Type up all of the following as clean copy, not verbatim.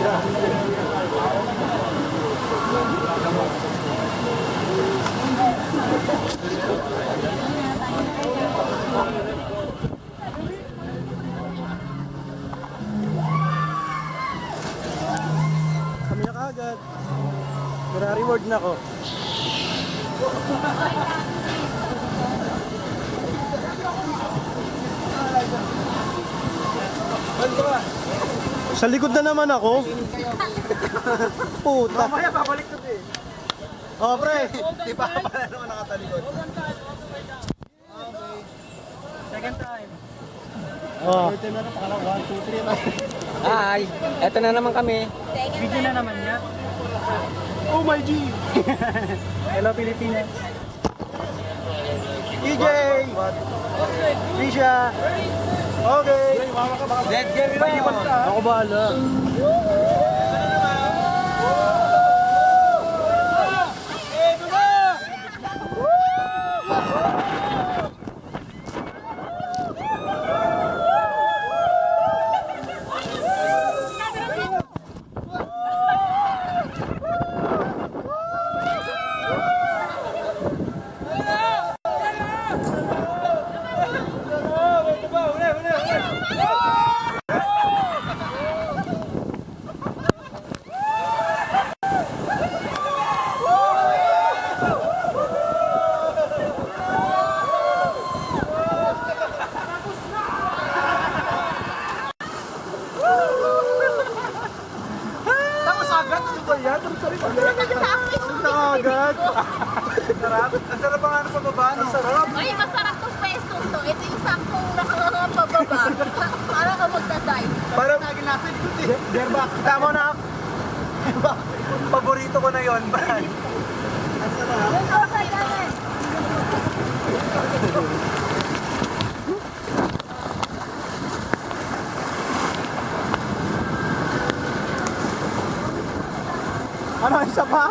Kami na kaagad. Nara-reward na ako. Sa likod na naman ako. Puta. Mamaya babalik ko eh. Oh, pre. Di ba pala naman nakatalikod? Okay. Second time. Oh. Third time na pala. 1, 2, 3. Hi! Eto na naman kami. Video na naman niya. Oh my G! Hello Pilipinas. DJ! Risha! Okay! Let's get it on! Ako bahala. Agad. Sarap. Ang sarap ang ano pababa. Ang sarap. Ay, masarap tong pesto to. Ito yung sampung nakakapababa. Parang ka magdadive. Parang naging nasa ikot eh. Derba. Tama na. Paborito ko na yon, Brad. Ang sarap. Doon ako sa ilalim. Ano, isa pa?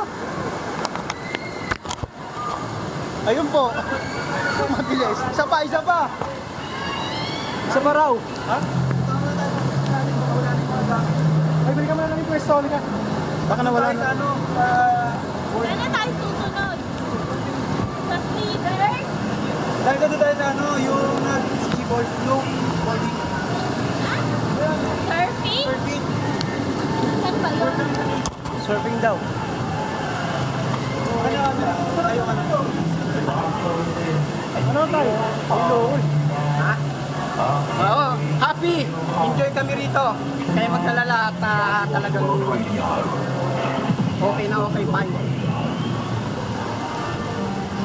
Ayun po. Mabilis. Isa pa, isa pa. Isa pa raw. Ha? Ay, balikan mo na lang yung pwesto. Halika. Baka nawala na. Ano? Wala na tayo susunod. Sa sneakers. Dahil ka tayo sa ano, yung ski-board, yung boarding. Surfing? Surfing. Saan ba yun? Surfing daw. Tayo ka na. Ano tayo? Hello. Oo, happy! Enjoy kami rito. Kaya magkalala at talagang okay na okay, fine.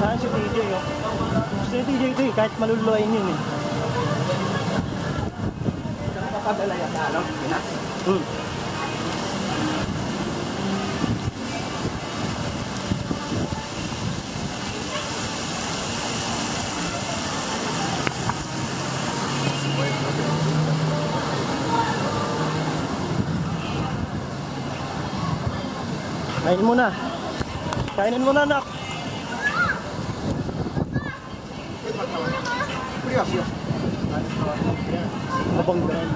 Saan si TJ, oh? Gusto ni TJ ito eh, kahit maluluwain yun eh. Kapadala yan sa ano, Pinas. Kainin mo na. Kainin mo na, anak. Mabanggaan.